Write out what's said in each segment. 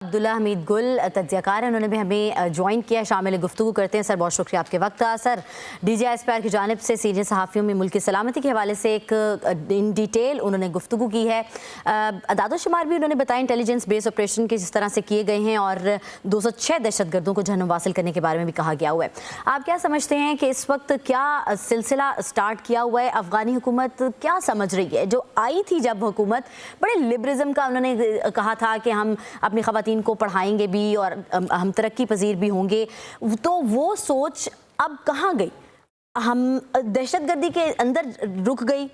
अब्दुल्ला हमीद गुल तज्ज़ियाकार हैं, उन्होंने भी हमें ज्वाइन किया, शामिल गुफ्तगू करते हैं। सर बहुत शुक्रिया आपके वक्त का। सर DGI की जानिब से सीनियर सहाफ़ियों में मुल्क की सलामती के हवाले से एक इन डिटेल उन्होंने गुफ्तगू की है। अदाद शुमार भी उन्होंने बताया इंटेलिजेंस बेस ऑपरेशन के जिस तरह से किए गए हैं और 206 दहशतगर्दों को जहन्नुम वासिल करने के बारे में भी कहा गया हुआ है। आप क्या समझते हैं कि इस वक्त क्या सिलसिला स्टार्ट किया हुआ है? अफ़गानी हुकूमत क्या समझ रही है? जो आई थी जब हुकूमत, बड़े लिबरलिज़म का उन्होंने कहा था कि हम अपनी ख़वातीन को पढ़ाएंगे भी और हम तरक्की पजीर भी होंगे, तो वो सोच अब कहाँ गई? हम दहशतगर्दी के अंदर रुक गई?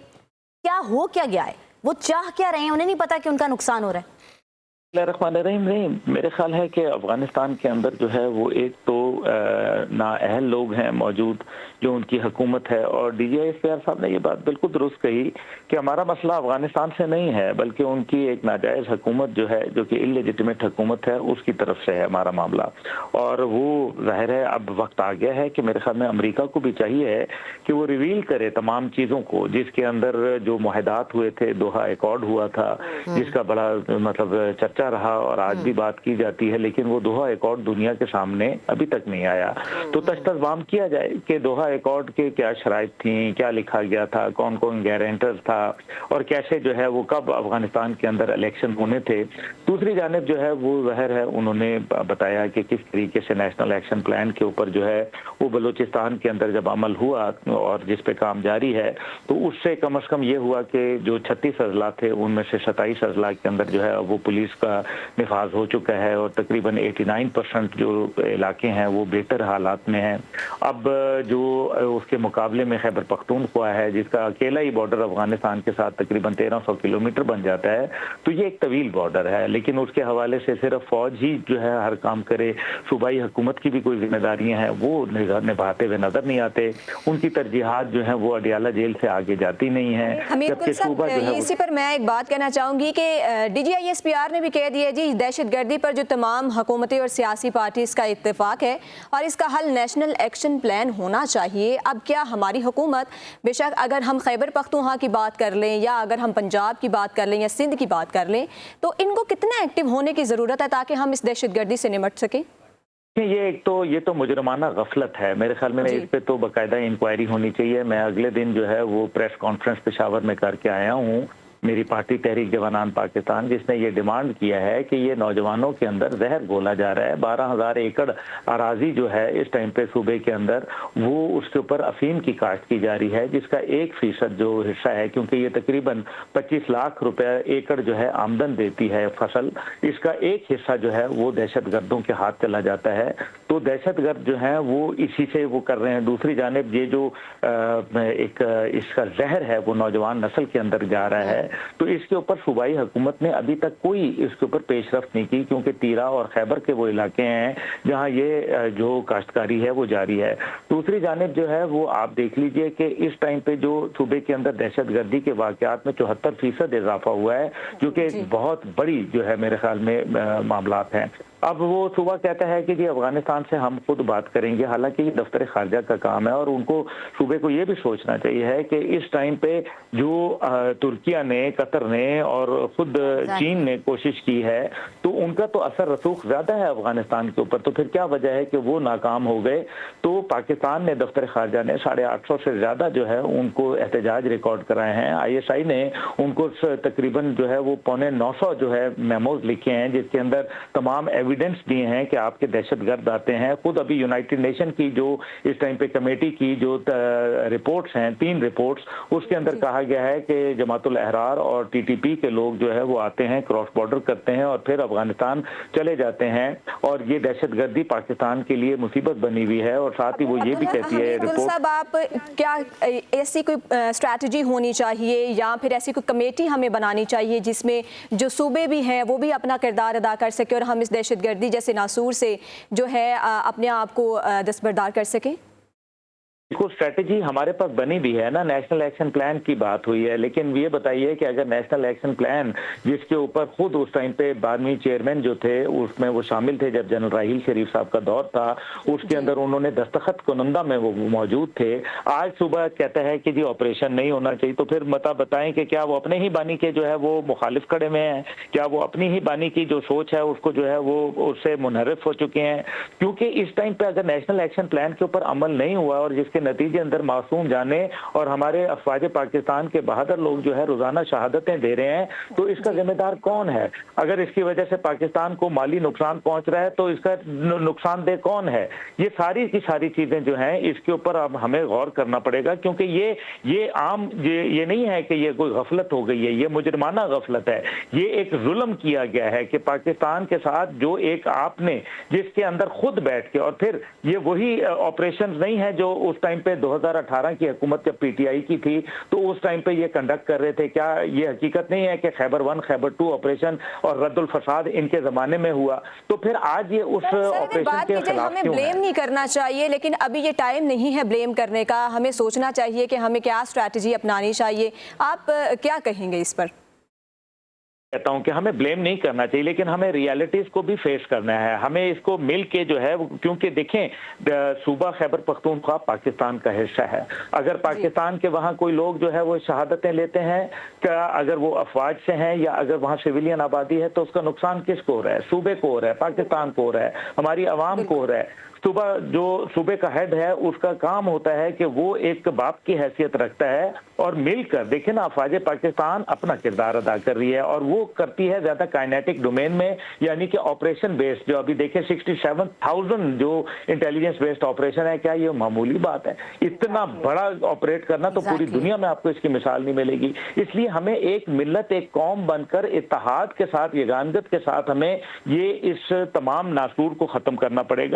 क्या गया है? वो चाह क्या रहे हैं? उन्हें नहीं पता कि उनका नुकसान हो रहा है। नहीं, मेरे ख्याल है कि अफगानिस्तान के अंदर जो है वो एक तो नाअहल लोग हैं मौजूद जो उनकी हुकूमत है, और DGI साहब ने ये बात बिल्कुल दुरुस्त कही कि हमारा मसला अफगानिस्तान से नहीं है बल्कि उनकी एक नाजायज़ हुकूमत जो है, जो कि इलेजिटिमेट हुकूमत है, उसकी तरफ से है हमारा मामला। और वो ज़ाहिर है अब वक्त आ गया है कि मेरे ख्याल में अमेरिका को भी चाहिए है कि वो रिवील करे तमाम चीज़ों को, जिसके अंदर जो मुआहदात हुए थे, दोहा एकॉर्ड हुआ था जिसका बड़ा मतलब चर्चा रहा और आज भी बात की जाती है, लेकिन वो दोहा एकॉर्ड दुनिया के सामने अभी तक नहीं आया। तो तस्तज़बाम किया जाए कि दोहा एकॉर्ड के क्या शराइत थी, क्या लिखा गया था, कौन कौन गारंटर था और कैसे जो है वो कब अफगानिस्तान के अंदर इलेक्शन होने थे। दूसरी जानिब जो है वो ज़ाहिर है उन्होंने बताया कि किस तरीके से नेशनल एक्शन प्लान के ऊपर जो है वो बलूचिस्तान के अंदर जब अमल हुआ और जिस पे काम जारी है, तो उससे कम अज़ कम ये हुआ कि जो 36 अजला थे उनमें से 27 अजला के अंदर जो है वो पुलिस का निफाज हो चुका है और तकरीबन 89% जो इलाके हैं वो बेहतर हालात में हैं। अब जो उसके मुकाबले में खैबर पख्तूनख्वा है जिसका अकेला ही बॉर्डर अफगानिस्तान के साथ तकरीबन 1300 किलोमीटर बन जाता है, तो ये एक तवील बॉर्डर है, लेकिन उसके हवाले से सिर्फ फौज ही जो है हर काम करे, सूबाई हुकूमत की भी कोई जिम्मेदारियां हैं वो निभाते हुए नजर नहीं आते। उनकी तरजीहात जो है वो अडियाला जेल से आगे जाती नहीं है। जबकि सूबा जो है इसी पर मैं एक बात कहना चाहूँगी कि DGI ने भी कह दिया जी दहशतगर्दी पर जो तमाम हुकूमती और सियासी पार्टीज का इत्तेफाक है और इसका हल नेशनल एक्शन प्लान होना चाहिए। अब क्या हमारी हुकूमत, बेशक अगर हम खैबर पख्तूनख्वा की बात कर लें या अगर हम पंजाब की बात कर लें या सिंध की बात कर लें, तो इनको कितना एक्टिव होने की ज़रूरत है ताकि हम इस दहशतगर्दी से निपट सकें? ये तो मुजरमाना गफलत है मेरे ख्याल में। इस पे तो बाकायदा इंक्वायरी होनी चाहिए। मैं अगले दिन जो है वो प्रेस कॉन्फ्रेंस पेशावर में करके आया हूँ, मेरी पार्टी तहरीक जवानान पाकिस्तान, जिसने ये डिमांड किया है कि ये नौजवानों के अंदर जहर घोला जा रहा है। 12,000 एकड़ अराजी जो है इस टाइम पे सूबे के अंदर वो उसके ऊपर अफीम की काश्त की जा रही है, जिसका 1% जो हिस्सा है, क्योंकि ये तकरीबन 25 लाख रुपए एकड़ जो है आमदन देती है फसल, इसका एक हिस्सा जो है वो दहशतगर्दों के हाथ चला जाता है। तो दहशतगर्द जो है वो इसी से वो कर रहे हैं। दूसरी जानिब ये जो एक इसका जहर है वो नौजवान नस्ल के अंदर जा रहा है, तो इसके ऊपर सूबाई हुकूमत ने अभी तक कोई इसके ऊपर पेशरफ्त नहीं की, क्योंकि तीरा और खैबर के वो इलाके हैं जहां ये जो काश्तकारी है वो जारी है। दूसरी जानिब जो है वो आप देख लीजिए कि इस टाइम पे जो सूबे के अंदर दहशतगर्दी के वाकयात में 74% इजाफा हुआ है, जो कि एक बहुत बड़ी जो है मेरे ख्याल में मामलात हैं। अब वो सूबा कहता है कि जी अफगानिस्तान से हम खुद बात करेंगे, हालांकि ये दफ्तर खारजा का काम है और उनको सूबे को ये भी सोचना चाहिए है कि इस टाइम पे जो तुर्किया ने, कतर ने और खुद चीन ने कोशिश की है, तो उनका तो असर रसूख ज्यादा है अफगानिस्तान के ऊपर, तो फिर क्या वजह है कि वो नाकाम हो गए। तो पाकिस्तान ने, दफ्तर खारजा ने 850 से ज्यादा जो है उनको एहतजाज रिकॉर्ड कराए हैं। ISI ने उनको तकरीबन जो है वो 950 जो है मेमोज लिखे हैं, जिसके अंदर तमाम एविडेंस दिए हैं कि आपके दहशतगर्द आते हैं। खुद अभी यूनाइटेड नेशन की जो इस टाइम पे कमेटी की जो रिपोर्ट्स हैं, 3 रिपोर्ट्स, उसके अंदर कहा गया है कि जमातुल अहरार और TTP के लोग जो है वो आते हैं, क्रॉस बॉर्डर करते हैं और फिर अफगानिस्तान चले जाते हैं, और ये दहशतगर्दी पाकिस्तान के लिए मुसीबत बनी हुई है। और साथ ही वो ये भी कहती है रिपोर्ट, साहब आप क्या ऐसी कोई स्ट्रैटेजी होनी चाहिए या फिर ऐसी कोई कमेटी हमें बनानी चाहिए जिसमें जो सूबे भी हैं वो भी अपना किरदार अदा कर सके और हम इस दहशतगर्दी जैसे नासूर से जो है अपने आप को दस्तबरदार कर सकें? देखो स्ट्रेटेजी हमारे पास बनी भी है ना, नेशनल एक्शन प्लान की बात हुई है, लेकिन ये बताइए कि अगर नेशनल एक्शन प्लान जिसके ऊपर खुद उस टाइम पे बादमी चेयरमैन जो थे उसमें वो शामिल थे जब जनरल राहील शरीफ साहब का दौर था, उसके अंदर उन्होंने दस्तखत कुनंदा में वो मौजूद थे, आज सुबह कहते हैं कि जी ऑपरेशन नहीं होना चाहिए, तो फिर मता बताएं कि क्या वो अपने ही बानी के जो है वो मुखालिफ खड़े में हैं, क्या वो अपनी ही बानी की जो सोच है उसको जो है वो उससे मुनहरिफ हो चुके हैं? क्योंकि इस टाइम पे अगर नेशनल एक्शन प्लान के ऊपर अमल नहीं हुआ और जिसके नतीजे अंदर मासूम जाने और हमारे अफवाज पाकिस्तान के बहादुर लोग जो है रोजाना शहादतें दे रहे हैं, तो इसका जिम्मेदार कौन है? अगर इसकी वजह से पाकिस्तान को माली नुकसान पहुंच रहा है तो इसका नुकसानदेह कौन है? ये सारी की सारी चीजें जो हैं इसके ऊपर अब हमें गौर करना पड़ेगा, क्योंकि ये आम ये नहीं है कि ये कोई गफलत हो गई है, ये मुजरमाना गफलत है, ये एक जुल्म किया गया है कि पाकिस्तान के साथ जो एक आपने जिसके अंदर खुद बैठ के, और फिर ये वही ऑपरेशन नहीं है जो उस टाइम पे 2018 की हुकूमत जब पीटीआई की थी तो उस टाइम पे ये कंडक्ट कर रहे थे। क्या ये हकीकत नहीं है कि खैबर 1 खैबर 2 ऑपरेशन और रद्दुल फसाद इनके जमाने में हुआ? तो फिर आज ये उस ऑपरेशन के खिलाफ हमें क्यों ब्लेम है? नहीं करना चाहिए, लेकिन अभी ये टाइम नहीं है ब्लेम करने का। हमें सोचना चाहिए कि हमें क्या स्ट्रैटेजी अपनानी चाहिए। आप क्या कहेंगे इस पर? कहता हूं कि हमें ब्लेम नहीं करना चाहिए, लेकिन हमें रियलिटीज को भी फेस करना है, हमें इसको मिल के जो है, क्योंकि देखें सूबा खैबर पख्तूनख्वा पाकिस्तान का हिस्सा है। अगर पाकिस्तान के वहाँ कोई लोग जो है वो शहादतें लेते हैं, क्या अगर वो अफवाज से हैं या अगर वहाँ सिविलियन आबादी है, तो उसका नुकसान किसको हो रहा है? सूबे को हो रहा है, पाकिस्तान को हो रहा है, हमारी आवाम को हो रहा है। सुबह जो सूबे का हेड है उसका काम होता है कि वो एक बाप की हैसियत रखता है और मिलकर, देखिए ना, अफवाज पाकिस्तान अपना किरदार अदा कर रही है और वो करती है ज्यादा काइनेटिक डोमेन में, यानी कि ऑपरेशन बेस्ड। जो अभी देखिए 67,000 जो इंटेलिजेंस बेस्ड ऑपरेशन है, क्या ये मामूली बात है? इतना बड़ा ऑपरेट करना तो पूरी दुनिया में आपको इसकी मिसाल नहीं मिलेगी। इसलिए हमें एक मिल्लत, एक कौम बनकर इत्तेहाद के साथ, यगानगत के साथ हमें ये इस तमाम नासूर को खत्म करना पड़ेगा।